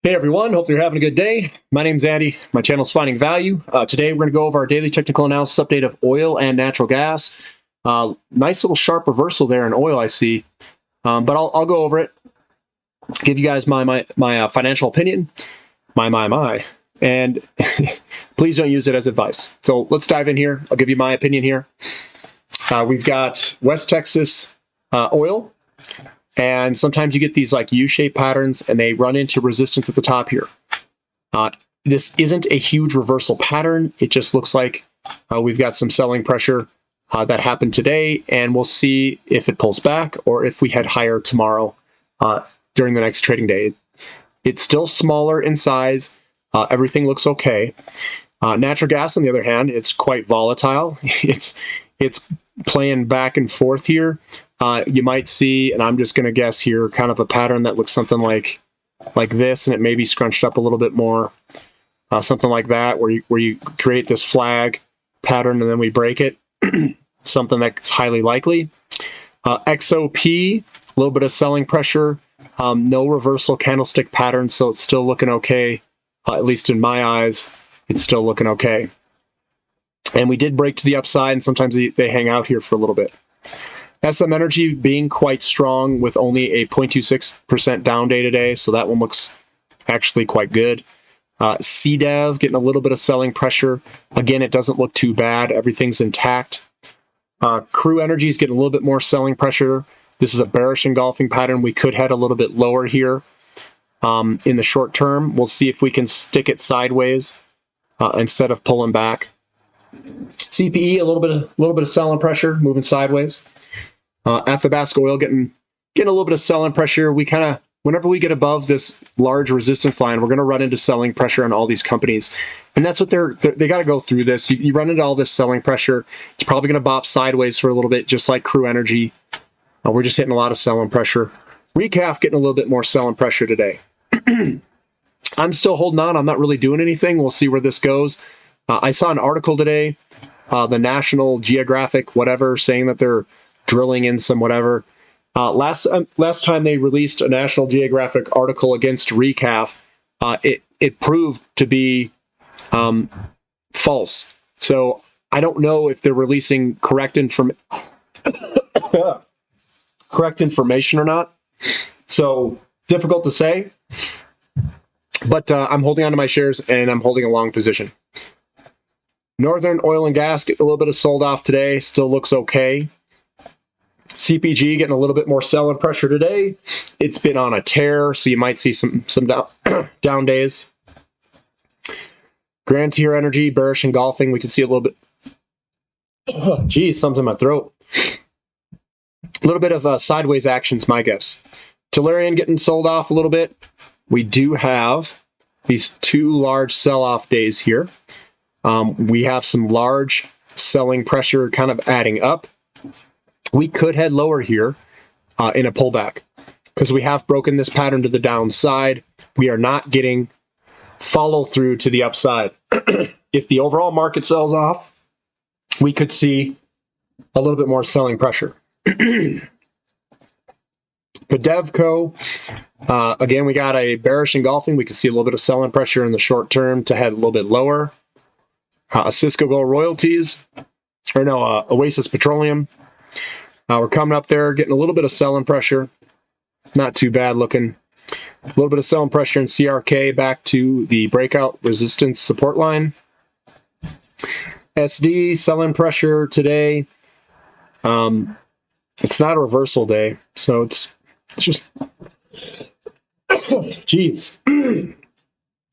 Hey everyone, hope you're having a good day. My name's Andy. My channel's Finding Value. Today we're going to go over our daily technical analysis update of oil and natural gas. Nice little sharp reversal there in oil, I see. But I'll go over it, give you guys my financial opinion, my, and please don't use it as advice. So let's dive in here. I'll give you my opinion here. We've got West Texas oil. And sometimes you get these like U-shaped patterns and they run into resistance at the top here. This isn't a huge reversal pattern. It just looks like we've got some selling pressure that happened today, and we'll see if it pulls back or if we head higher tomorrow during the next trading day. It's still smaller in size. Everything looks okay. Natural gas, on the other hand, it's quite volatile. It's playing back and forth here. You might see, and I'm just going to guess here, kind of a pattern that looks something like this, and it may be scrunched up a little bit more, something like that, where you create this flag pattern and then we break it. Something that's highly likely. XOP, a little bit of selling pressure, no reversal candlestick pattern, so it's still looking okay. At least in my eyes, it's still looking okay. And we did break to the upside, and sometimes they hang out here for a little bit. SM Energy being quite strong with only a 0.26% down day today, so that one looks actually quite good. CDEV getting a little bit of selling pressure. Again, it doesn't look too bad. Everything's intact. Crew Energy is getting a little bit more selling pressure. This is a bearish engulfing pattern. We could head a little bit lower here in the short term. We'll see if we can stick it sideways instead of pulling back. CPE, a little bit of selling pressure, moving sideways. Athabasca Oil getting a little bit of selling pressure. We kind of, whenever we get above this large resistance line, we're going to run into selling pressure on all these companies, and that's what they got to go through this. You run into all this selling pressure, it's probably going to bop sideways for a little bit, just like Crew Energy. We're just hitting a lot of selling pressure. Recaf getting a little bit more selling pressure today. I'm still holding on. I'm not really doing anything. We'll see where this goes. I saw an article today, the National Geographic, whatever, saying that they're drilling in some whatever. Last time they released a National Geographic article against Recaf, it proved to be false. So I don't know if they're releasing correct information or not. So difficult to say. But I'm holding on to my shares, and I'm holding a long position. Northern Oil and Gas getting a little bit of sold off today. Still looks okay. CPG getting a little bit more selling pressure today. It's been on a tear, so you might see some down days. Grand Tier Energy, bearish engulfing. We can see a little bit. Oh, geez, something's in my throat. A little bit of sideways actions, my guess. Tellurian getting sold off a little bit. We do have these two large sell-off days here. We have some large selling pressure kind of adding up. We could head lower here in a pullback because we have broken this pattern to the downside. We are not getting follow through to the upside. If the overall market sells off, we could see a little bit more selling pressure. Pedevco, again, we got a bearish engulfing. We could see a little bit of selling pressure in the short term to head a little bit lower. Cisco Gold Royalties, or no, Oasis Petroleum. We're coming up there, getting a little bit of selling pressure. Not too bad looking. A little bit of selling pressure in CRK back to the breakout resistance support line. SD, selling pressure today. It's not a reversal day, so it's just, geez,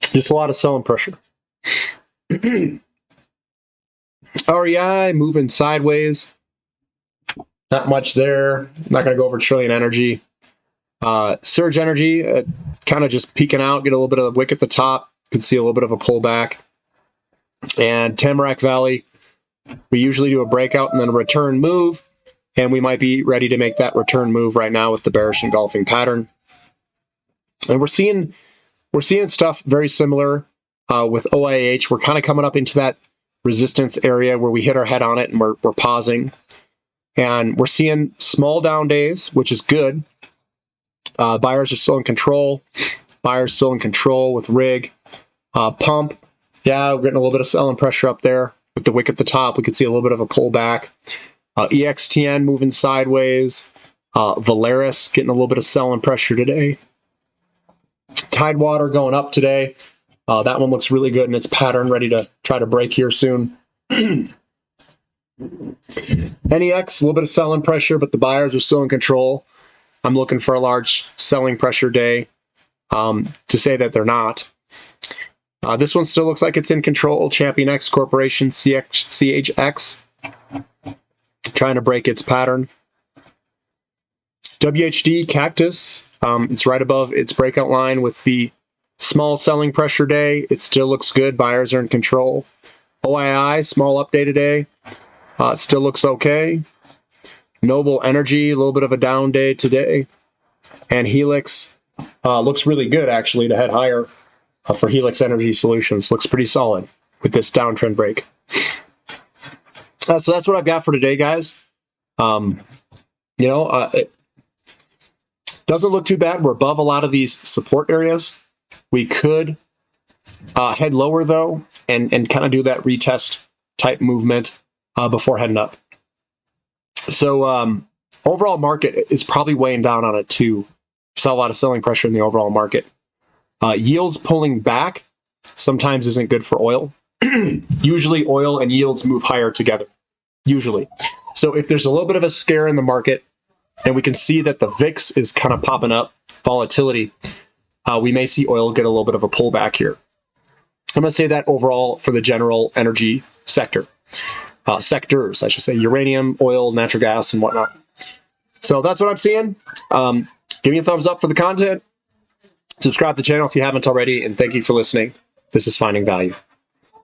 just a lot of selling pressure. REI moving sideways. Not much there. Not going to go over Trillion Energy. Surge Energy, kind of just peeking out, get a little bit of a wick at the top. Could see a little bit of a pullback. And Tamarack Valley, we usually do a breakout and then a return move. And we might be ready to make that return move right now with the bearish engulfing pattern. And we're seeing stuff very similar with OIH. We're kind of coming up into that resistance area where we hit our head on it and we're pausing. And we're seeing small down days, which is good. Buyers are still in control. Buyers still in control with rig. Pump, yeah, we're getting a little bit of selling pressure up there. With the wick at the top, we could see a little bit of a pullback. EXTN moving sideways. Valaris getting a little bit of selling pressure today. Tidewater going up today. That one looks really good in its pattern, ready to try to break here soon. NEX, a little bit of selling pressure, but the buyers are still in control. I'm looking for a large selling pressure day to say that they're not. This one still looks like it's in control. Champion X Corporation, CHX, trying to break its pattern. WHD Cactus, it's right above its breakout line with the small selling pressure day. It still looks good. Buyers are in control. OII, small update today. It still looks okay. Noble Energy, a little bit of a down day today. And Helix looks really good, actually, to head higher for Helix Energy Solutions. Looks pretty solid with this downtrend break. So that's what I've got for today, guys. It doesn't look too bad. We're above a lot of these support areas. We could head lower, though, and kind of do that retest type movement before heading up. So overall market is probably weighing down on it, too. Saw a lot of selling pressure in the overall market. Yields pulling back sometimes isn't good for oil. Usually oil and yields move higher together. Usually. So if there's a little bit of a scare in the market, and we can see that the VIX is kind of popping up, volatility, we may see oil get a little bit of a pullback here. I'm going to say that overall for the general energy sector. Sectors, I should say, uranium, oil, natural gas, and whatnot. So that's what I'm seeing. Give me a thumbs up for the content. Subscribe to the channel if you haven't already, and thank you for listening. This is Finding Value.